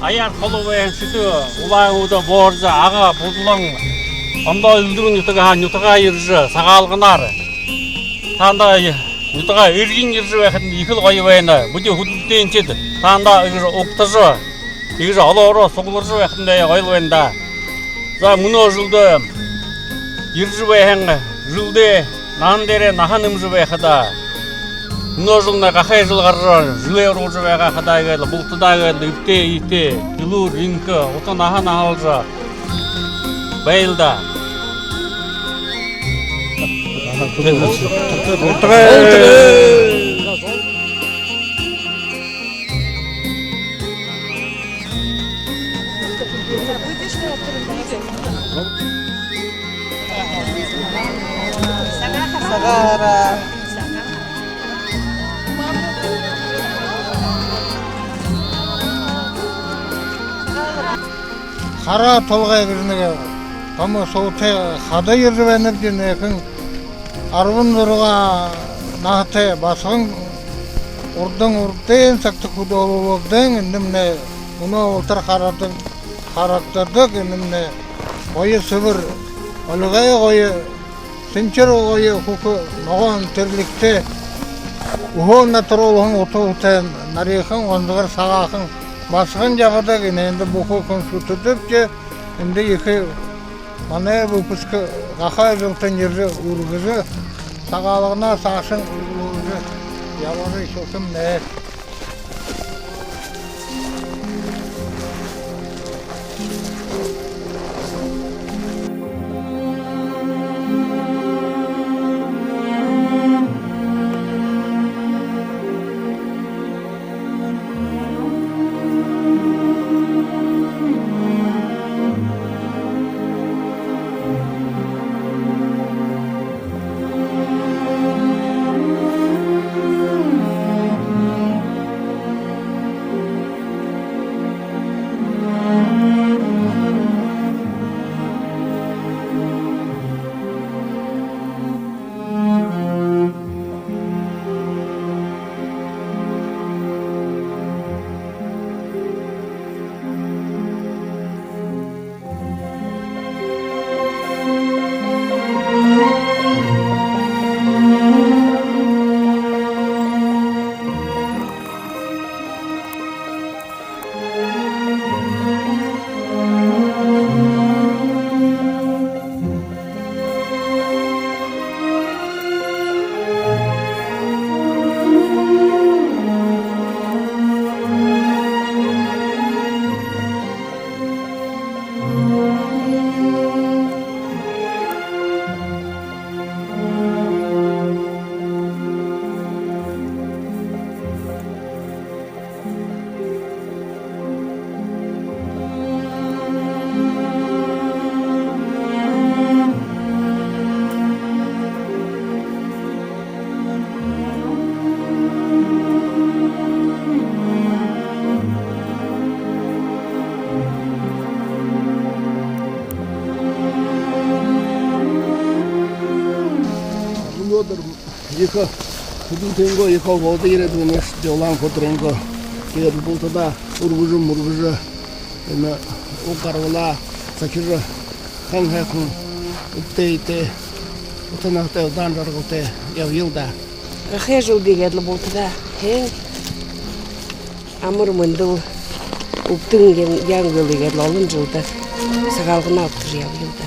Аяр холовен сүтү улайуда боржа ага бузулаң анда үлдүрүн ютага иржи сагалгынар танда ютага иргин иржи вахын икил койбайна буди худтенчет танда иржи октажы иржи алоро соглуржу вахында койлбайнда за муно жылды иржи вахын жылды нандере наханымжы вахада Множился какая жил гаража, жиле оружие какая была, бултыда ите, пилу, ринка, вот он нахалжа, бейлда. Сагара. Хара толгай кирнеге томо соуте хада йырвенеп денекин арвын нурга нахте басын урдың урден сакты кудолугден индимне муну ултар характардык индимне ойы сөбүр олгай ойы сенчер ойы хуку ногон терликте ухон натролун отоутен нарихын ондугар сагахын басқан жағада енді бұқы консультативке енді екі мана выпускі ғақа жылтын ержі үргізі сағалығына сашын үргізі явары шоқым не Yıka, bütün tengo yıka oldu yere dönüş diyorlar kodrengo. Kaya bultada urgucu, na o karvala sakira hangi ite utanakta danjar gote yılda. Хежу дигет лботда. Хен амур мындыл уптың яңгыл дигет лалын жылда. Сагалгына уптыр явылда.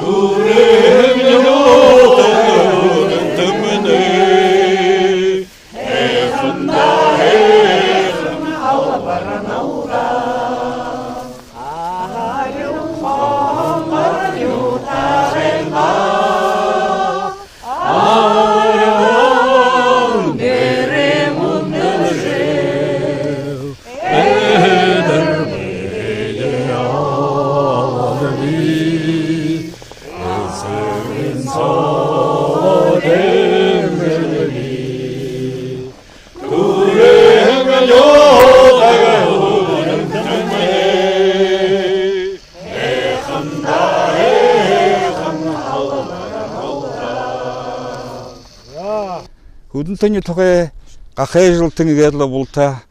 Ure Удынты нютуға қақай жылтың егерлі болта,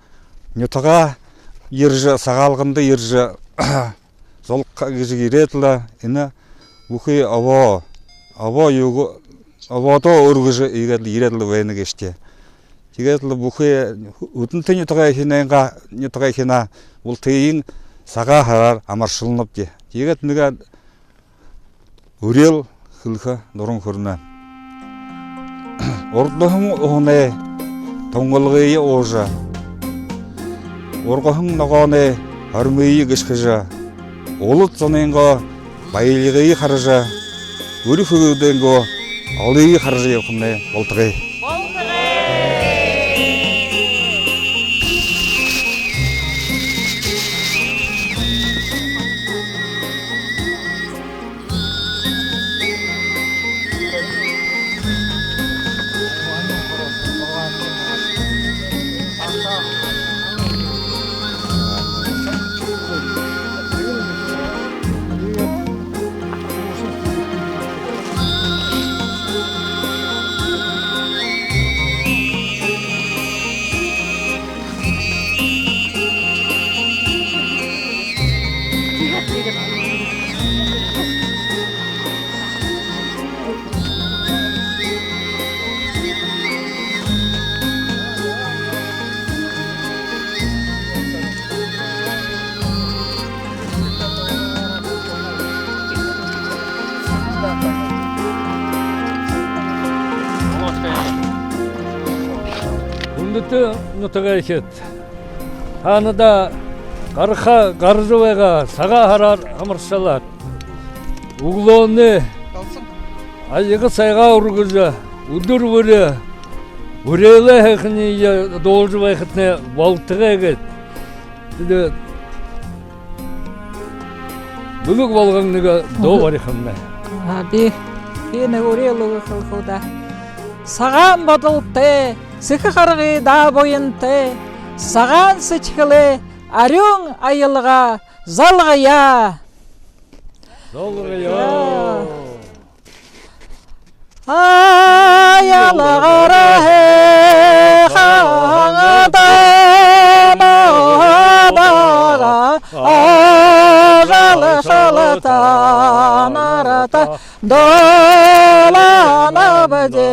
нютуға ержі, сағалғынды ержі золыққа кежі керетлі, іні бұқы авада өргіжі егерлі еретлі вайны кеште. Тегерлі бұқы удынты нютуға екена бұл тейін саға харар амаршылынып де. Тегет мүге өрел қылға дұрын көрінен. Ордығың оғыны тоңғылғыйы оғжа. Орғығың нағаны армейі кішкіжа. Олыт zonengo байлығы қарыжа. Өрі фөгіденго алығы қарыжа еқынны болтығы. Үндіті нұтыға екет. Таныда қарыға қаржуайға саға харар амыршалар. Углоны айығы сайға ұрғызы, ұдыр өрі, өрелі әкіні должы байқытны балтыға екет. Бүлік болғанныға до бар екінне. Бені өрелігі қылқылда. Саған бодылты, сықы қарғы да бойынты, саған сычқылы, арың айылға, залғая. Залғая. Аялығыры қаңыдан адаға, ажалы шалытан арата, доланып де.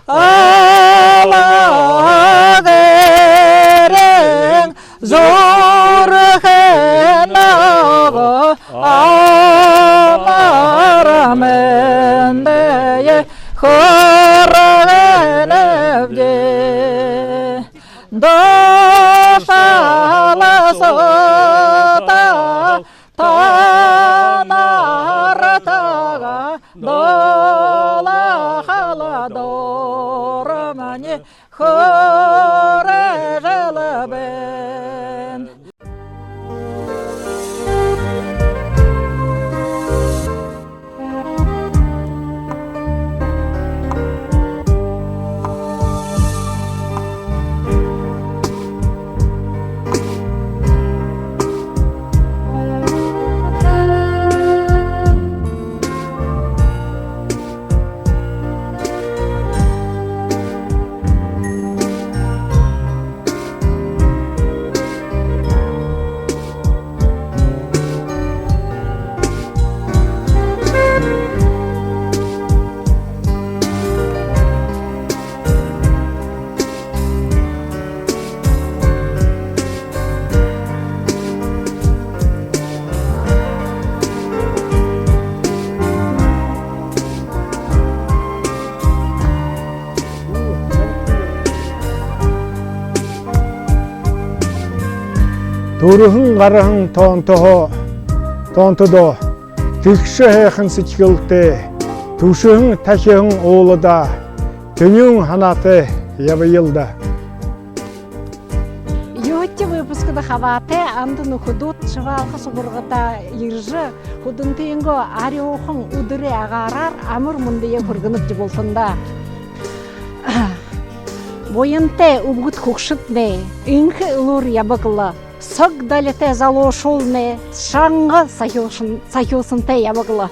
Алағырың зор қынағы амарамендeye құрғынып де. Дошаласы танартаға дола халадорымане хөрі жылыбын. Турухын қарахын тонтыдо, түкші әйқын сычкілті, түшіхін тәкеғін оғылыда, түнің ханаты ябайылда. Йотте выпускада хаваты андыны худут шывалқы сұғырғыта ержі худынтыйынғы арионың ұдыры ағарар амыр мұндыя көргініп жіболтында. Бойынты ұбғыт құқшытны, үңкі ұлыр ябықылы. Сық далеті залошулны, шаңғы сахиосынты ябығылы.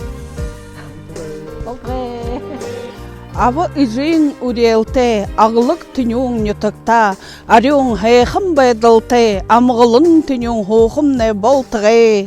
Avı izin urelte, ağlık tünün yutakta, aryon heyxim baydalte, amğılın tünün hoğum ne boltığı.